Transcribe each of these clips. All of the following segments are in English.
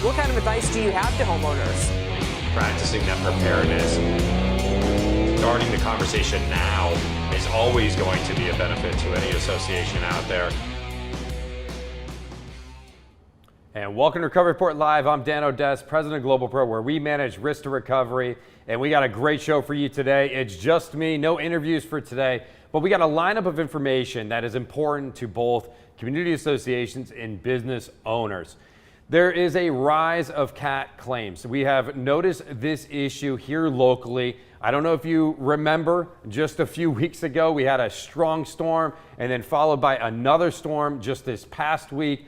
What kind of advice do you have to homeowners? Practicing that preparedness. Starting the conversation now is always going to be a benefit to any association out there. And welcome to Recovery Report Live. I'm Dan Odess, president of GlobalPro, where we manage risk to recovery. And we got a great show for you today. It's just me, no interviews for today, but we got a lineup of information that is important to both community associations and business owners. There is a rise of cat claims. We have noticed this issue here locally. I don't know if you remember, just a few weeks ago, we had a strong storm and then followed by another storm just this past week.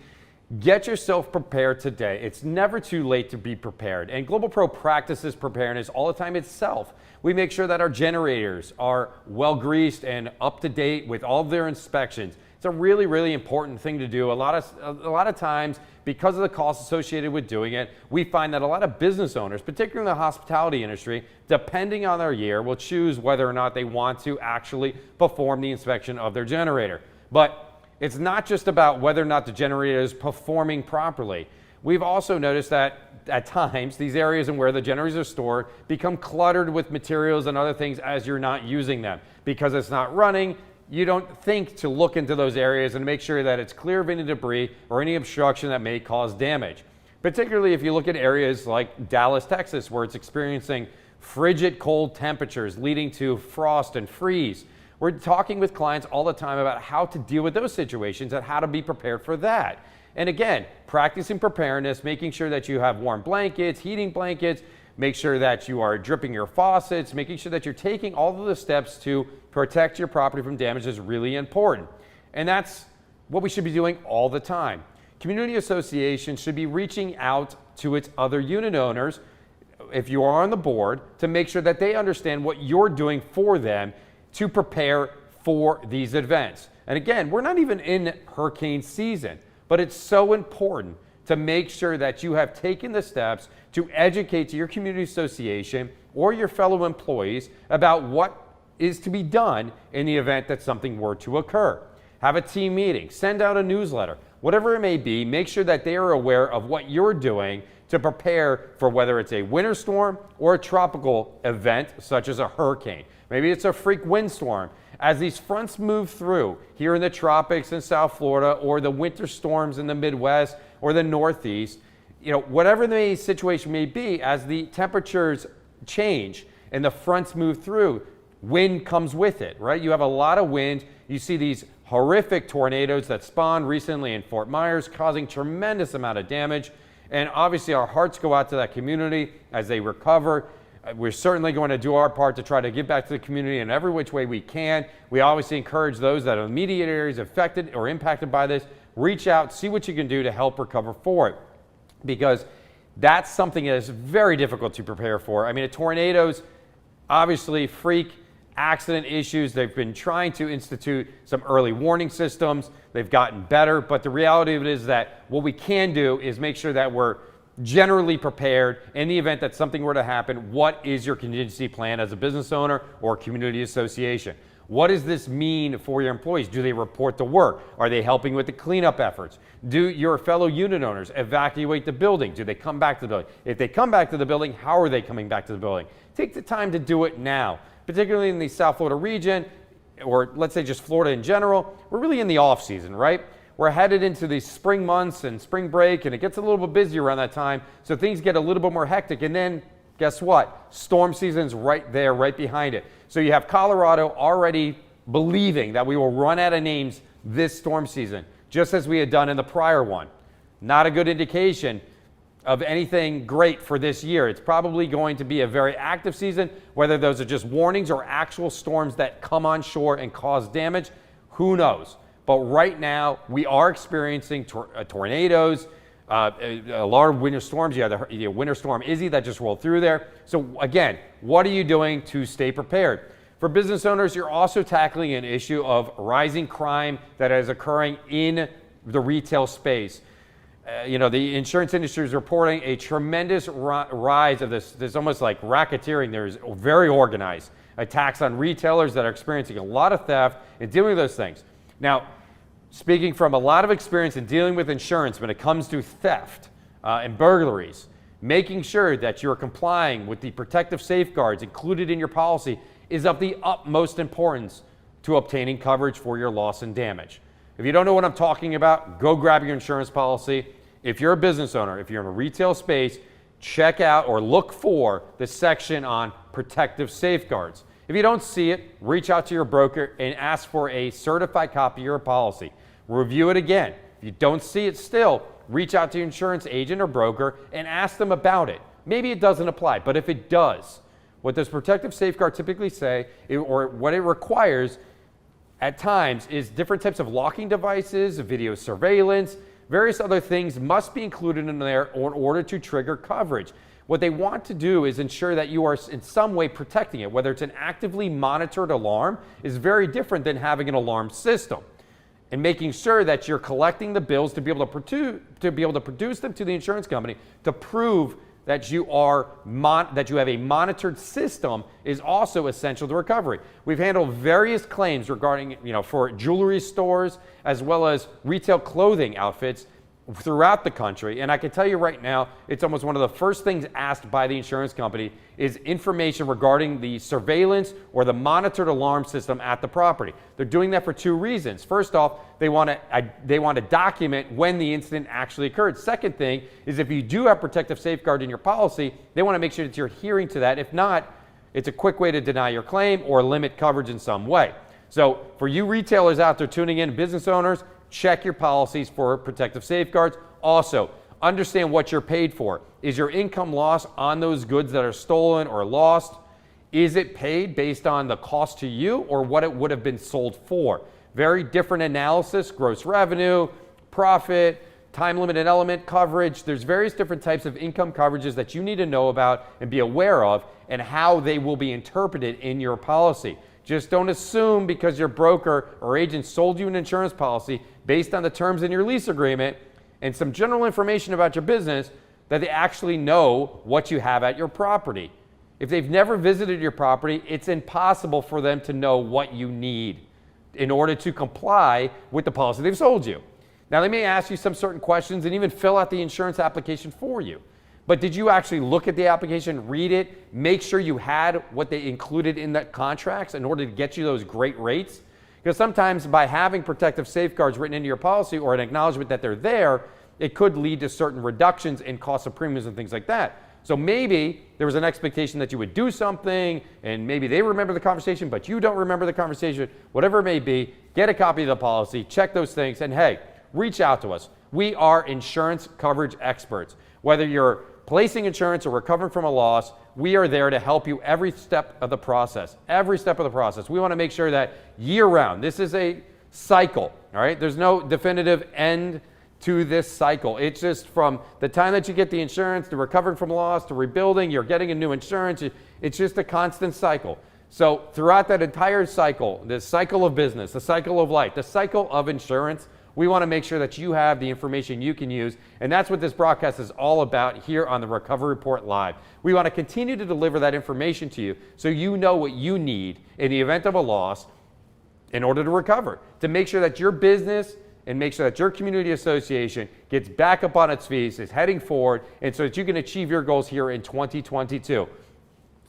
Get yourself prepared today. It's never too late to be prepared. And GlobalPro practices preparedness all the time itself. We make sure that our generators are well greased and up to date with all of their inspections. It's a really, really important thing to do. A lot of times, because of the costs associated with doing it, we find that a lot of business owners, particularly in the hospitality industry, depending on their year, will choose whether or not they want to actually perform the inspection of their generator. But it's not just about whether or not the generator is performing properly. We've also noticed that at times, these areas and where the generators are stored become cluttered with materials and other things as you're not using them. Because it's not running, you don't think to look into those areas and make sure that it's clear of any debris or any obstruction that may cause damage. Particularly if you look at areas like Dallas, Texas, where it's experiencing frigid cold temperatures leading to frost and freeze. We're talking with clients all the time about how to deal with those situations and how to be prepared for that. And again, practicing preparedness, making sure that you have warm blankets, heating blankets, make sure that you are dripping your faucets, making sure that you're taking all of the steps to protect your property from damage is really important. And that's what we should be doing all the time. Community associations should be reaching out to its other unit owners, if you are on the board, to make sure that they understand what you're doing for them to prepare for these events. And again, we're not even in hurricane season, but it's so important to make sure that you have taken the steps to educate your community association or your fellow employees about what is to be done in the event that something were to occur. Have a team meeting, send out a newsletter, whatever it may be, make sure that they are aware of what you're doing to prepare for whether it's a winter storm or a tropical event such as a hurricane. Maybe it's a freak windstorm. As these fronts move through here in the tropics in South Florida or the winter storms in the Midwest or the Northeast, whatever the situation may be, as the temperatures change and the fronts move through, wind comes with it, right? You have a lot of wind. You see these horrific tornadoes that spawned recently in Fort Myers, causing tremendous amount of damage. And obviously our hearts go out to that community as they recover. We're certainly going to do our part to try to give back to the community in every which way we can. We obviously encourage those that are immediate areas affected or impacted by this, reach out, see what you can do to help recover for it. Because that's something that is very difficult to prepare for. I mean, tornadoes, obviously freak accident issues. They've been trying to institute some early warning systems. They've gotten better, but the reality of it is that what we can do is make sure that we're generally prepared in the event that something were to happen. What is your contingency plan as a business owner or community association? What does this mean for your employees? Do they report to work? Are they helping with the cleanup efforts? Do your fellow unit owners evacuate the building? Do they come back to the building? If they come back to the building, how are they coming back to the building? Take the time to do it now, particularly in the South Florida region, or let's say just Florida in general. We're really in the off season, right? We're headed into the spring months and spring break, and it gets a little bit busier around that time, so things get a little bit more hectic. And then, guess what? Storm season's right there, right behind it. So you have Colorado already believing that we will run out of names this storm season, just as we had done in the prior one. Not a good indication of anything great for this year. It's probably going to be a very active season, whether those are just warnings or actual storms that come on shore and cause damage, who knows? But right now, we are experiencing tornadoes, a lot of winter storms. You have the Winter Storm Izzy that just rolled through there. So again, what are you doing to stay prepared? For business owners, you're also tackling an issue of rising crime that is occurring in the retail space. The insurance industry is reporting a tremendous rise of this almost like racketeering. There's very organized attacks on retailers that are experiencing a lot of theft and dealing with those things. Now, speaking from a lot of experience in dealing with insurance when it comes to theft, and burglaries. Making sure that you're complying with the protective safeguards included in your policy is of the utmost importance to obtaining coverage for your loss and damage. If you don't know what I'm talking about, go grab your insurance policy. If you're a business owner, if you're in a retail space, check out or look for the section on protective safeguards. If you don't see it, reach out to your broker and ask for a certified copy of your policy. Review it again. If you don't see it still, reach out to your insurance agent or broker and ask them about it. Maybe it doesn't apply, but if it does, what does protective safeguard typically say, or what it requires at times, is different types of locking devices, video surveillance, various other things must be included in there in order to trigger coverage. What they want to do is ensure that you are in some way protecting it. Whether it's an actively monitored alarm is very different than having an alarm system. And making sure that you're collecting the bills to be able to produce them to the insurance company to prove that you have a monitored system is also essential to recovery. We've handled various claims regarding, for jewelry stores as well as retail clothing outfits throughout the country. And I can tell you right now, it's almost one of the first things asked by the insurance company is information regarding the surveillance or the monitored alarm system at the property. They're doing that for two reasons. First off, they want to document when the incident actually occurred. Second thing is if you do have protective safeguard in your policy, they want to make sure that you're adhering to that. If not, it's a quick way to deny your claim or limit coverage in some way. So for you retailers out there tuning in, business owners, check your policies for protective safeguards. Also, understand what you're paid for. Is your income loss on those goods that are stolen or lost? Is it paid based on the cost to you or what it would have been sold for? Very different analysis, gross revenue, profit, time limited element coverage. There's various different types of income coverages that you need to know about and be aware of and how they will be interpreted in your policy. Just don't assume because your broker or agent sold you an insurance policy based on the terms in your lease agreement and some general information about your business that they actually know what you have at your property. If they've never visited your property, it's impossible for them to know what you need in order to comply with the policy they've sold you. Now, they may ask you some certain questions and even fill out the insurance application for you. But did you actually look at the application, read it, make sure you had what they included in the contracts in order to get you those great rates? Because sometimes by having protective safeguards written into your policy or an acknowledgement that they're there, it could lead to certain reductions in cost of premiums and things like that. So maybe there was an expectation that you would do something and maybe they remember the conversation, but you don't remember the conversation. Whatever it may be, get a copy of the policy, check those things, and hey, reach out to us. We are insurance coverage experts. Whether you're placing insurance or recovering from a loss, we are there to help you every step of the process. Every step of the process. We want to make sure that year-round, this is a cycle, all right? There's no definitive end to this cycle. It's just from the time that you get the insurance to recovering from loss to rebuilding, you're getting a new insurance. It's just a constant cycle. So throughout that entire cycle, the cycle of business, the cycle of life, the cycle of insurance, we want to make sure that you have the information you can use, and that's what this broadcast is all about here on the Recovery Report Live. We want to continue to deliver that information to you so you know what you need in the event of a loss in order to recover, to make sure that your business and make sure that your community association gets back up on its feet, is heading forward, and so that you can achieve your goals here in 2022.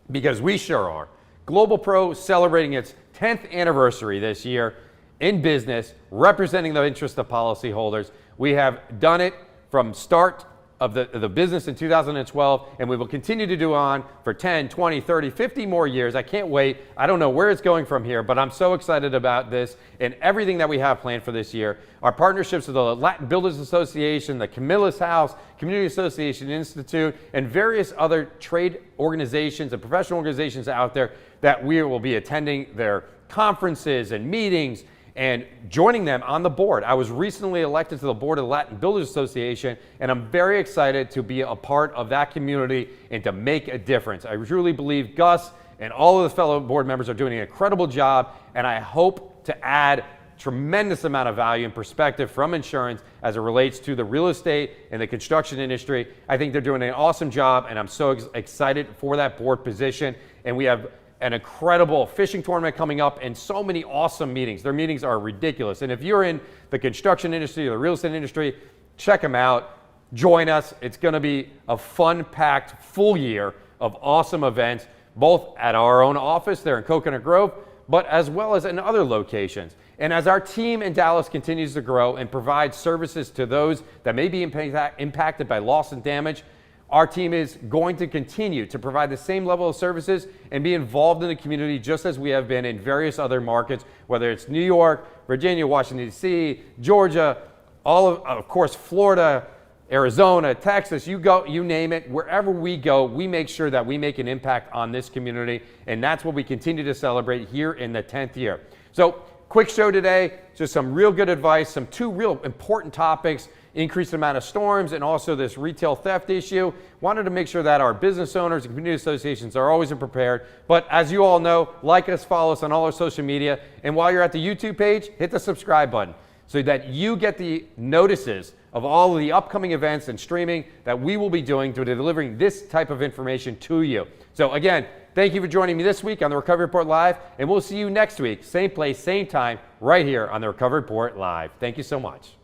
Because we sure are. GlobalPro celebrating its 10th anniversary this year in business, representing the interest of policyholders. We have done it from start of the business in 2012, and we will continue to do on for 10, 20, 30, 50 more years. I can't wait. I don't know where it's going from here, but I'm so excited about this and everything that we have planned for this year. Our partnerships with the Latin Builders Association, the Camilla's House, Community Association Institute, and various other trade organizations and professional organizations out there that we will be attending their conferences and meetings and joining them on the board. I was recently elected to the board of the Latin Builders Association, and I'm very excited to be a part of that community and to make a difference. I truly believe Gus and all of the fellow board members are doing an incredible job, and I hope to add tremendous amount of value and perspective from insurance as it relates to the real estate and the construction industry. I think they're doing an awesome job, and I'm so excited for that board position. And we have an incredible fishing tournament coming up and so many awesome meetings. Their meetings are ridiculous. And if you're in the construction industry or the real estate industry, check them out. join us. It's going to be a fun-packed full year of awesome events, both at our own office there in Coconut Grove, but as well as in other locations. And as our team in Dallas continues to grow and provide services to those that may be impacted by loss and damage, our team is going to continue to provide the same level of services and be involved in the community just as we have been in various other markets, whether it's New York, Virginia, Washington, D.C., Georgia, of course, Florida, Arizona, Texas, you go, you name it. Wherever we go, we make sure that we make an impact on this community, and that's what we continue to celebrate here in the 10th year. So, quick show today, just some real good advice, some two real important topics, increased amount of storms and also this retail theft issue. Wanted to make sure that our business owners and community associations are always prepared. But as you all know, like us, follow us on all our social media. And while you're at the YouTube page, hit the subscribe button so that you get the notices of all of the upcoming events and streaming that we will be doing to delivering this type of information to you. So again, thank you for joining me this week on the Recovery Report Live, and we'll see you next week, same place, same time, right here on the Recovery Report Live. Thank you so much.